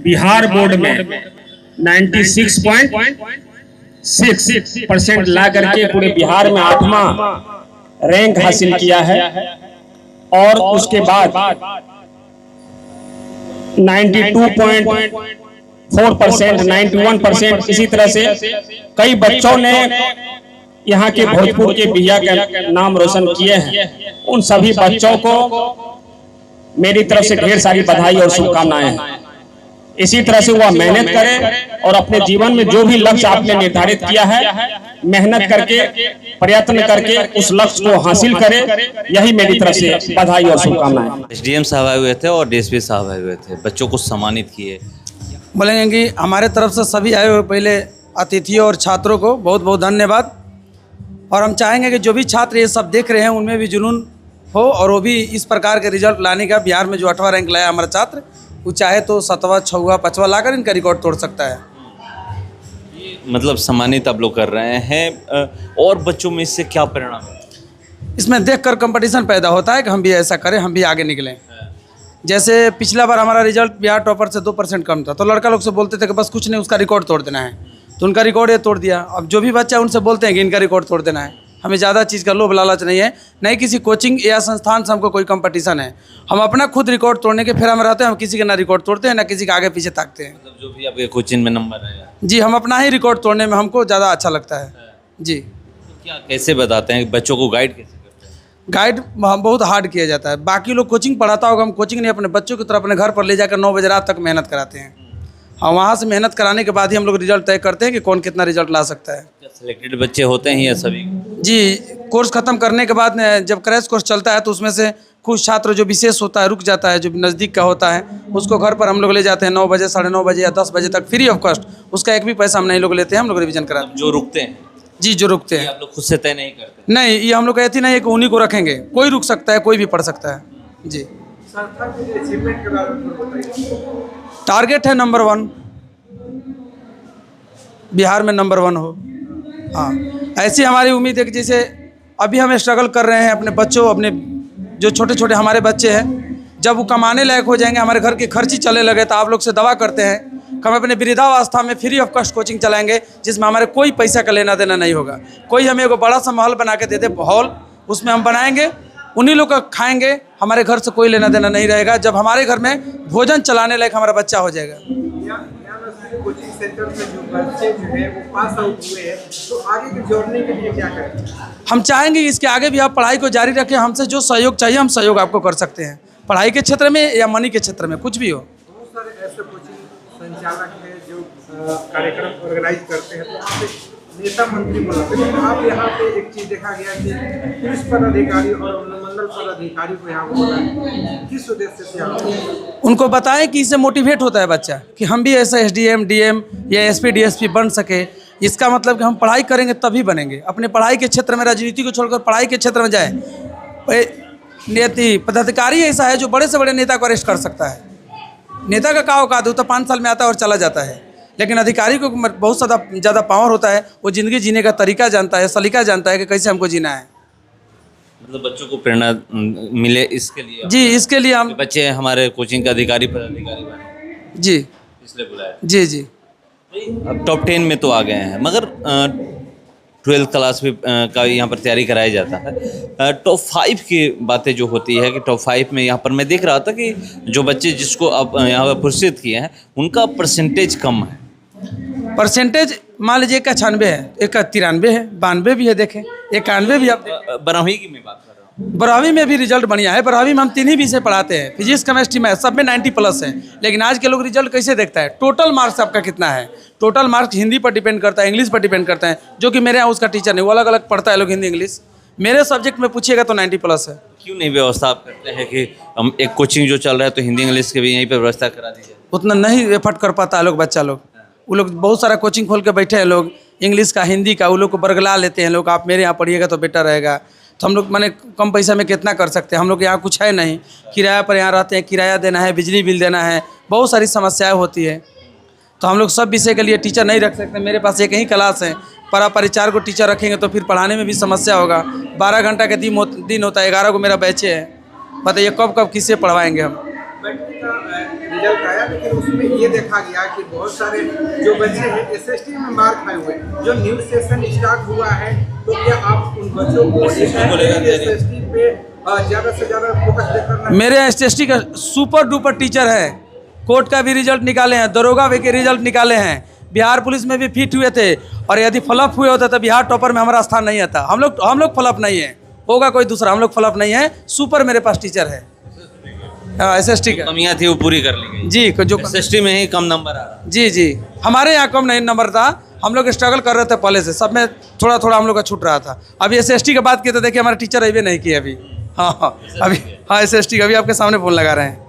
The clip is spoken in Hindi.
बिहार बोर्ड में 96.6% ला करके पूरे बिहार में 8वां रैंक हासिल किया है। और उसके बाद 92.4%, 91%, इसी तरह से कई बच्चों ने यहाँ के भोजपुर के बिया का नाम रोशन किए हैं। उन सभी बच्चों को मेरी तरफ से ढेर सारी बधाई और शुभकामनाएं हैं। इसी तरह से वह मेहनत करे और अपने जीवन में जो भी लक्ष्य आपने निर्धारित किया है, मेहनत करके, प्रयत्न करके उस लक्ष्य को हासिल करे। यही मेरी तरफ से बधाई और शुभकामनाएं। एसडीएम साहब आए हुए थे और डीएसपी साहब आए हुए थे, बच्चों को सम्मानित किए। बोलेंगे कि हमारे तरफ से सभी आए हुए पहले अतिथियों और छात्रों को बहुत बहुत धन्यवाद। और हम चाहेंगे कि जो भी छात्र ये सब देख रहे हैं उनमें भी जुनून हो और वो भी इस प्रकार के रिजल्ट लाने का। बिहार में जो 8वां रैंक लाया हमारा छात्र, वो चाहे तो 7वां, 6वां, 5वां लाकर इनका रिकॉर्ड तोड़ सकता है। मतलब सम्मानित आप लोग कर रहे हैं, और बच्चों में इससे क्या परिणाम है? इसमें देखकर कंपटीशन पैदा होता है कि हम भी ऐसा करें, हम भी आगे निकलें। जैसे पिछला बार हमारा रिजल्ट बिहार टॉपर से 2% कम था, तो लड़का लोग से बोलते थे कि बस कुछ नहीं, उसका रिकॉर्ड तोड़ देना है, तो उनका रिकॉर्ड ये तोड़ दिया। अब जो भी बच्चा उनसे बोलते हैं कि इनका रिकॉर्ड तोड़ देना है। हमें ज़्यादा चीज़ का लोभ लालच नहीं है, नहीं किसी कोचिंग या संस्थान से हमको कोई कंपटीशन है। हम अपना खुद रिकॉर्ड तोड़ने के फेरा में रहते हैं। हम किसी का ना रिकॉर्ड तोड़ते हैं, ना किसी का आगे पीछे ताकते हैं। मतलब जो भी आपके कोचिंग में नंबर है जी, हम अपना ही रिकॉर्ड तोड़ने में हमको ज़्यादा अच्छा लगता है जी। तो क्या कैसे बताते हैं, बच्चों को गाइड कैसे करते हैं? गाइड बहुत हार्ड किया जाता है। बाकी लोग कोचिंग पढ़ाता होगा, हम कोचिंग नहीं, अपने बच्चों की तरह अपने घर पर ले जाकर 9 बजे रात तक मेहनत कराते हैं। हाँ, वहाँ से मेहनत कराने के बाद ही हम लोग रिजल्ट तय करते हैं कि कौन कितना रिजल्ट ला सकता है। क्या सिलेक्टेड बच्चे होते हैं या सभी? जी, कोर्स ख़त्म करने के बाद जब क्रैश कोर्स चलता है तो उसमें से कुछ छात्र जो विशेष होता है रुक जाता है, जो नज़दीक का होता है उसको घर पर हम लोग ले जाते हैं 9 बजे, 9:30 बजे या 10 बजे तक फ्री ऑफ कॉस्ट। उसका एक भी पैसा हम नहीं लोग लेते हैं, हम लोग रिवीजन कराते हैं। जो रुकते हैं जी, जो रुकते हैं। आप लोग खुद से तय नहीं करते? नहीं, ये हम लोग कहती नहीं है कि उन्हीं को रखेंगे, कोई रुक सकता है, कोई भी पढ़ सकता है जी। टारगेट है नंबर 1, बिहार में नंबर 1 हो। हाँ, ऐसी हमारी उम्मीद है कि जैसे अभी हम स्ट्रगल कर रहे हैं अपने बच्चों, अपने जो छोटे छोटे हमारे बच्चे हैं, जब वो कमाने लायक हो जाएंगे, हमारे घर के खर्ची चलने लगे, तो आप लोग से दवा करते हैं कि हम अपने वृद्धावस्था में फ्री ऑफ कॉस्ट कोचिंग चलाएंगे, जिसमें हमारे कोई पैसा का लेना देना नहीं होगा। कोई हमें एक बड़ा सा महल बना के दे दे, हॉल, उसमें हम बनाएंगे, उन्हीं लोग का खाएंगे, हमारे घर से कोई लेना देना नहीं रहेगा। जब हमारे घर में भोजन चलाने लायक हमारा बच्चा हो जाएगा। कोचिंग सेंटर से जो बच्चे जो है वो पास आउट हुए हैं, तो आगे के जोड़ने के लिए क्या करें? हम चाहेंगे कि इसके आगे भी आप पढ़ाई को जारी रखें। हमसे जो सहयोग चाहिए हम सहयोग आपको कर सकते हैं, पढ़ाई के क्षेत्र में या मनी के क्षेत्र में, कुछ भी हो। बहुत सारे ऐसे कोचिंग संचालक हैं जो कार्यक्रम ऑर्गेनाइज करते हैं, तो आप एक नेता मंत्री बनाते हैं। आप यहाँ पे एक चीज़ देखा गया कि पुलिस पदाधिकारी और अनुमंडल पदाधिकारी को यहाँ बोला, किस उद्देश्य से आप उनको बताएं कि इससे मोटिवेट होता है बच्चा कि हम भी ऐसा एसडीएम, डीएम या एसपी, डीएसपी बन सके। इसका मतलब कि हम पढ़ाई करेंगे तभी बनेंगे। अपने पढ़ाई के क्षेत्र में, राजनीति को छोड़कर पढ़ाई के क्षेत्र में जाए। नीति पदाधिकारी ऐसा है जो बड़े से बड़े नेता को अरेस्ट कर सकता है। नेता का क्या औकात है, तो 5 साल में आता है और चला जाता है। लेकिन अधिकारी को बहुत ज़्यादा पावर होता है, वो ज़िंदगी जीने का तरीका जानता है, सलीका जानता है कि कैसे हमको जीना है। मतलब बच्चों को प्रेरणा मिले इसके लिए जी, इसके लिए हम बच्चे हमारे कोचिंग का अधिकारी पदाधिकारी बने, जी इसलिए बुलाया। जी जी। अब टॉप 10 में तो आ गए हैं, मगर 12th क्लास भी का यहाँ पर तैयारी कराया जाता है। टॉप 5 की बातें जो होती है कि टॉप 5 में यहाँ पर मैं देख रहा था कि जो बच्चे जिसको अब यहाँ पर पुरस्कृत किए हैं उनका परसेंटेज कम है। परसेंटेज मान लीजिए 91 है, 93 है, 92 भी है, देखें 91 भी। आप 12वीं की मैं बात कर रहा हूँ। 12वीं में भी रिजल्ट बढ़िया है। 12वीं में हम 3 ही विषय पढ़ाते हैं, फिजिक्स, केमिस्ट्री, मैथ, सब में 90+ है। लेकिन आज के लोग रिजल्ट कैसे देखता है, टोटल मार्क्स आपका कितना है। टोटल मार्क्स हिंदी पर डिपेंड करता है, इंग्लिश पर डिपेंड करता है, जो कि मेरे यहाँ उसका टीचर नहीं, वो अलग अलग पढ़ता है लोग हिंदी इंग्लिश। मेरे सब्जेक्ट में पूछिएगा तो 90+ है। क्यों नहीं व्यवस्था आप करते हैं कि हम एक कोचिंग जो चल रहा है तो हिंदी इंग्लिश के भी यहीं पर व्यवस्था करा दीजिए? उतना नहीं एफर्ट कर पाता है लोग, बच्चा लोग। वो लोग बहुत सारा कोचिंग खोल के बैठे हैं लोग, इंग्लिश का, हिंदी का, वो लोग को बरगला लेते हैं लोग। आप मेरे यहाँ पढ़िएगा तो बेटर रहेगा। तो हम लोग माने कम पैसा में कितना कर सकते हैं। हम लोग यहाँ कुछ है नहीं, किराया पर यहाँ रहते हैं, किराया देना है, बिजली बिल देना है, बहुत सारी समस्याएं होती है। तो हम लोग सब विषय के लिए टीचर नहीं रख सकते। मेरे पास एक ही क्लास है, परिचार को टीचर रखेंगे तो फिर पढ़ाने में भी समस्या होगा। 12 घंटा का दिन होता है, 11 को मेरा बैचे है। बताइए कब किससे पढ़वाएंगे हम। बैटरी का रिजल्ट आया, लेकिन उसमें ये देखा गया कि बहुत सारे जो बच्चे हैं एसएसटी में मार खाए हुए, जो न्यू सेशन स्टार्ट हुआ है, तो क्या आप उन बच्चों को एसएसटी पे ज़्यादा से ज़्यादा फोकस देकर? मेरे यहाँ एसएसटी का सुपर डुपर टीचर है, कोर्ट का भी रिजल्ट निकाले हैं, दरोगा भी के रिजल्ट निकाले हैं, बिहार पुलिस में भी फिट हुए थे, और यदि फ्लॉप हुए होता तो बिहार टॉपर में हमारा स्थान नहीं आता। हम लोग फ्लॉप नहीं है, होगा कोई दूसरा, हम लोग फ्लॉप नहीं है, सुपर मेरे पास टीचर है। एसएसटी का कमियां थी वो पूरी कर ली गई जी, जो एसएसटी में ही कम नंबर आ रहा। जी हमारे यहाँ कम नहीं नंबर था, हम लोग स्ट्रगल कर रहे थे पहले से, सब में थोड़ा थोड़ा हम लोग का छूट रहा था। अभी एसएसटी की बात की तो देखिए हमारे टीचर अभी नहीं किए अभी। हाँ अभी, हाँ एसएसटी का अभी आपके सामने फोन लगा रहे हैं।